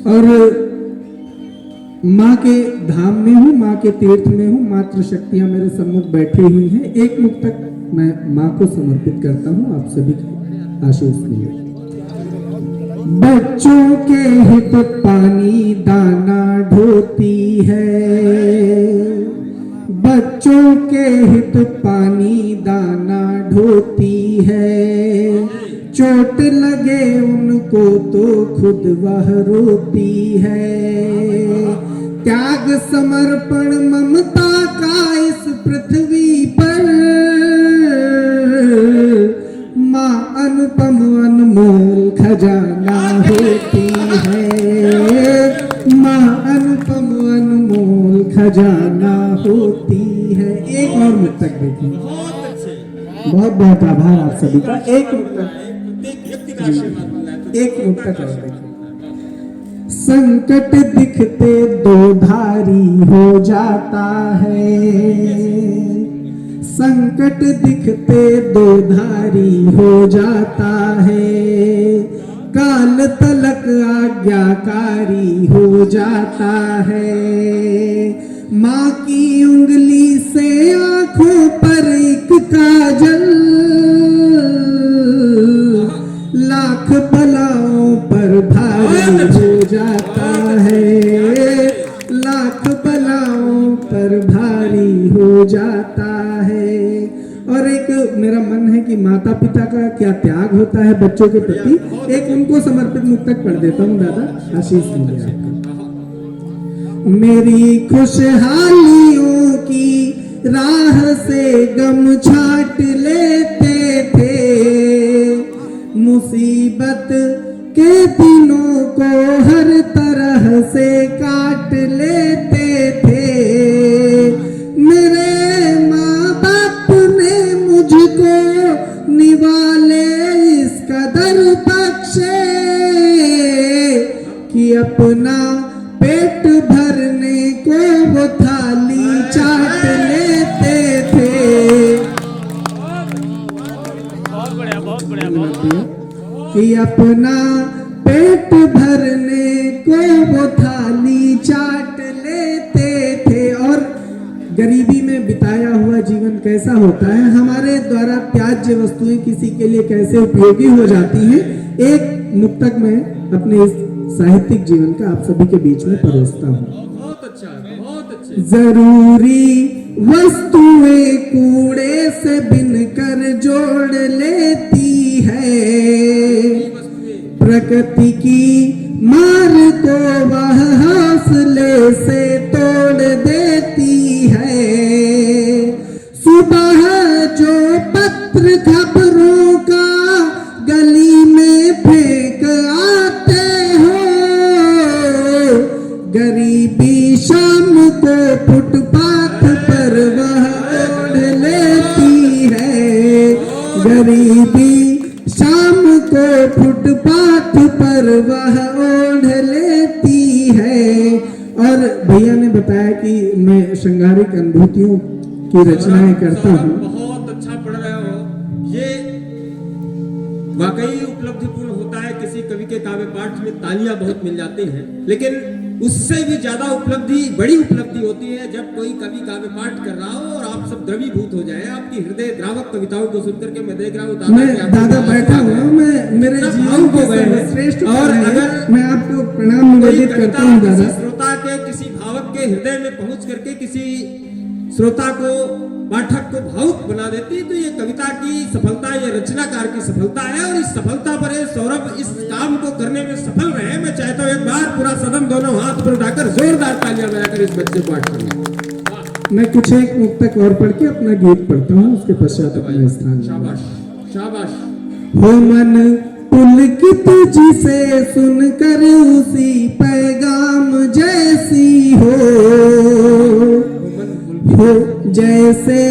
और माँ के धाम में हूँ, माँ के तीर्थ में हूँ, मातृ शक्तियां मेरे सम्मुख बैठी हुई हैं। एक मुक्तक मैं माँ को समर्पित करता हूँ, आप सभी को आशीष मिले। बच्चों के हित पानी दाना ढोती है, बच्चों के हित पानी दाना ढोती है, चोट लगे उनको तो खुद वह रोती है। त्याग समर्पण ममता का इस पृथ्वी पर माँ अनुपम अनमोल खजाना होती है, माँ अनुपम अनमोल खजाना होती है। एक और मुक्तक देखिए, बहुत बहुत आभार आप सभी का। एक मुक्तक और देखिए। संकट दिखते दो धारी हो जाता है, संकट दिखते दो धारी हो जाता है, काल तलक आज्ञाकारी हो जाता है। माँ की उंगली से आंखों पर एक काजल, लाख बलाओं पर भारी हो जाता है, लाख बलाओं पर भारी हो जाता है। और एक मेरा मन है कि माता पिता का क्या त्याग होता है बच्चों के प्रति, एक उनको समर्पित मुक्तक पढ़ देता हूँ। दादा आशीष मिले आपको। मेरी खुशहालियों की राह से गम छाट लेते थे, मुसीबत के दिनों को हर तरह से काट लेते थे। मेरे माँ बाप ने मुझको निवाले इस कदर बख्शे कि अपना पेट भरने को वो थाली चाट लेते थे। बहुत बढ़िया कि अपना पेट भरने को वो थाली चाट लेते थे। और गरीबी में बिताया हुआ जीवन कैसा होता है, हमारे द्वारा त्याज्य वस्तुएं किसी के लिए कैसे उपयोगी हो जाती हैं, एक मुक्तक में अपने इस साहित्यिक जीवन का आप सभी के बीच में परोसता हूँ। बहुत अच्छा, बहुत अच्छा। जरूरी वस्तुएं कूड़े से बिनकर जोड़ लेती है, प्रकृति की मार को वह हौसले से तोड़ देती है। सुबह जो पत्र खबरों का गली में फेंक आते हो, गरीबी शाम को फुटपाथ पर वह ओढ़ लेती है, गरीबी शाम को फुटपाथ पर वह ओढ़ लेती है। और भैया ने बताया कि मैं श्रृंगारिक अनुभूतियों की रचनाएं करता हूँ। बहुत अच्छा पढ़ रहे हो, ये वाकई उपलब्धिपूर्ण होता है। किसी कवि के काव्य पाठ में तालियां बहुत मिल जाती हैं, लेकिन उससे भी ज्यादा उपलब्धि, बड़ी उपलब्धि होती है जब कोई कवि काव्य पाठ कर रहा हो और आप सब द्रवीभूत हो जाए। आपकी हृदय द्रावक कविताओं को सुनकर के मैं देख रहा हूँ दादा बैठा हुआ, मैं मेरे जीवन को श्रेष्ठ। और अगर मैं आपको प्रणाम निवेदित करता हूँ दादा, श्रोता के किसी भावक के हृदय में पहुंच करके किसी श्रोता को, पाठक को भावुक बना देती, तो ये कविता की सफलता, ये रचनाकार की सफलता है। और इस सफलता पर सौरभ इस काम को करने में सफल रहे। मैं चाहता हूँ एक बार पूरा सदन दोनों हाथ पर उठाकर जोरदार तालियां बजाकर इस बच्चे को पाठ। मैं कुछ एक मुक्तक और पढ़ के अपना गीत पढ़ता हूँ, उसके पश्चात अपना स्थान। शाबाश शाबाश। हो मन पुलकित जिसे सुनकर उसी पैगाम जैसी हो जैसे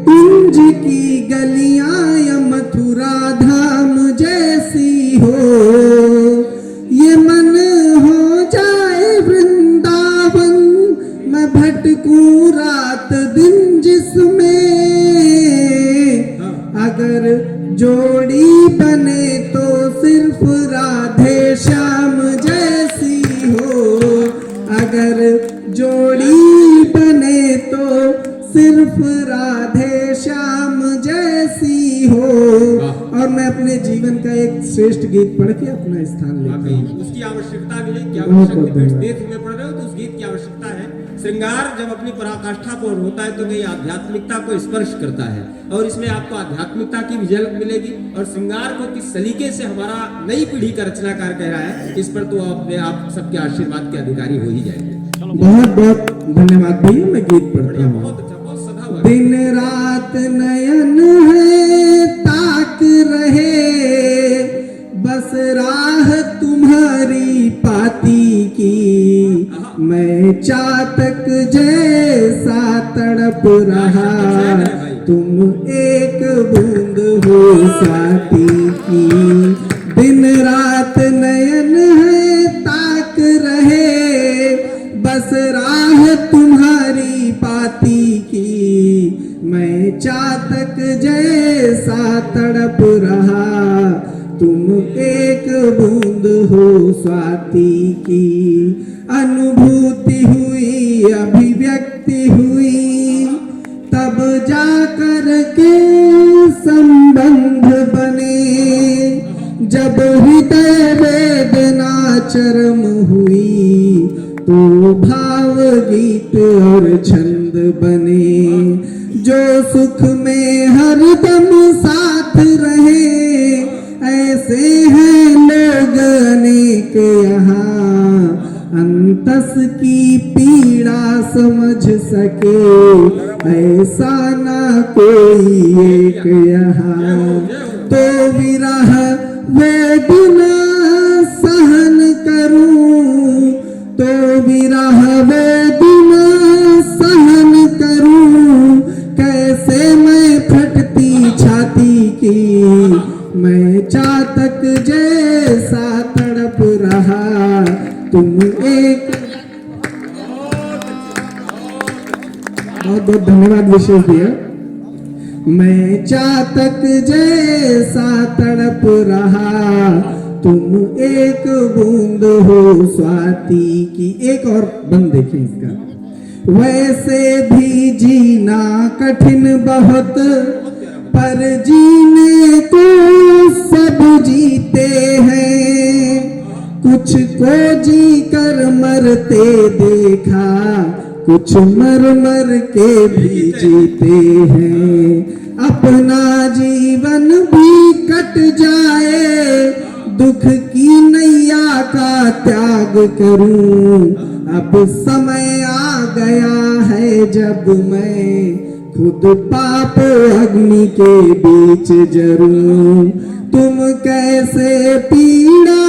कुंज की गलियां या मथुरा धाम जैसी हो। ये मन हो जाए वृंदावन, मैं भटकूं रात दिन जिसमें, अगर जोड़ी बने तो सिर्फ राधे श्याम जैसी हो। और मैं अपने जीवन का एक श्रेष्ठ गीत पढ़ के अपना स्थान लेता वाकई हूँ। उसकी आवश्यकता भी है कि बहुत आवश्यक धन्यवाद। देश में पढ़ रहे हो तो उस गीत की आवश्यकता है। श्रृंगार जब अपनी पराकाष्ठा पर होता है तो कहीं आध्यात्मिकता को स्पर्श करता है और इसमें आपको आध्यात्मिकता की भी झलक मिलेगी। और श्रृंगार को किस सलीके से हमारा नई पीढ़ी का रचनाकार कह रहा है, इस पर तो अपने आप सबके आशीर्वाद के अधिकारी हो ही जाएंगे। बहुत बहुत धन्यवाद भैया। मैं गीत पढ़ता हूँ। बहुत अच्छा, बहुत सदा हुआ। दिन रात नयन है ताक रहे, बस राह तुम्हारी पाती की। मैं चातक जैसा तड़प रहा, तुम एक बूंद हो साथी की। दिन रात नयन है ताक रहे, बस राह तुम्हारी पाती की। मैं चातक जैसा तड़प रहा, तुम एक बूंद हो स्वाति की। अनुभूति हुई, अभिव्यक्ति हुई, तब जाकर के संबंध बने। जब हृदय वेदना चरम हुई, तो भाव गीत और छंद बने। जो सुख में हरदम साथ रहे, ऐसे हैं लोग अनेक यहाँ। अंतस की पीड़ा समझ सके, ऐसा ना कोई एक यहाँ। तो विरह वेदना सहन करूं, तो विरह वेदना सहन करूं। कैसे मैं फटती छाती की, मैं चातक जैसा तड़प रहा, तुम एक। बहुत बहुत धन्यवाद विशेष दिया। मैं चातक जैसा तड़प रहा, तुम एक बूंद हो स्वाति की। एक और बंद देखें इसका। वैसे भी जीना कठिन बहुत, पर जीने को सब जीते हैं। कुछ को जी कर मरते देखा, कुछ मर मर के भी जीते हैं। अपना जीवन भी कट जाए, दुख की नैया का त्याग करूं। अब समय आ गया है जब मैं खुद पाप अग्नि के बीच जरूं। तुम कैसे पीड़ा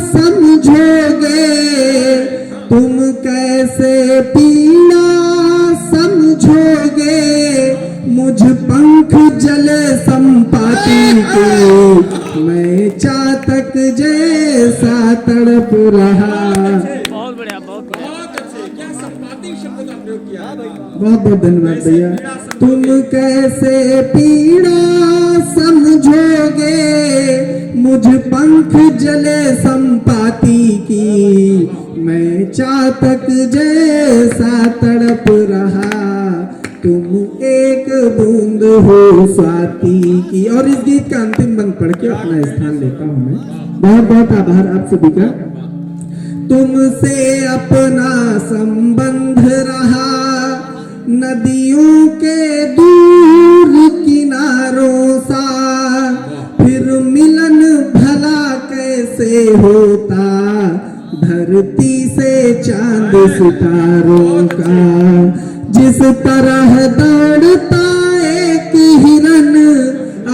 समझोगे, तुम कैसे पीड़ा समझोगे। मुझ पंख जले संपाति के, मैं चातक जैसा तड़प रहा। बहुत बढ़िया, बहुत बढ़िया। बहुत अच्छे, क्या संपाति शब्द का प्रयोग किया। बहुत बहुत धन्यवाद भैया। तुम कैसे पीड़ा समझोगे, मुझ पंख जले संपाति की। मैं चातक जैसा तड़प रहा, तुम एक बूंद हो स्वाति की। और इस गीत का अंतिम बंद पढ़ के अपना स्थान लेता हूँ मैं। बहुत बहुत आभार आप सभी का। तुमसे अपना संबंध रहा, नदियों के दूर किनारों सा। फिर मिलन भला कैसे होता, धरती से चांद सितारों का। जिस तरह दौड़ता एक हिरन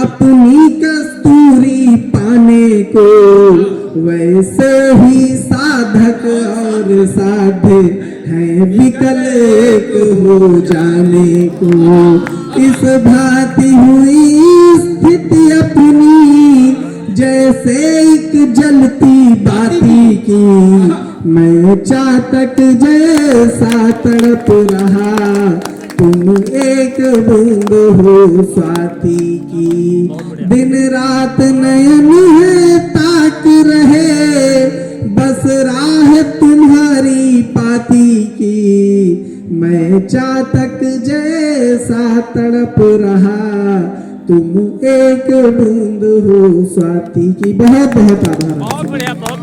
अपनी कस्तूरी पाने को, वैसे ही साधक और साध्य है विकल एक हो जाने को। इस भांति हुई स्थिति अपनी, जैसे एक जलती बाती की। मैं चातक जैसा तड़प रहा, तुम एक बूंद हो स्वाति की। दिन रात नयन है ताक रहे, बस राह तुम्हारी पाती की। मैं चातक जैसा तड़प रहा, तुम एक बूंद हो स्वाति की। बहुत बहुत आभार। बहुत बढ़िया बहुत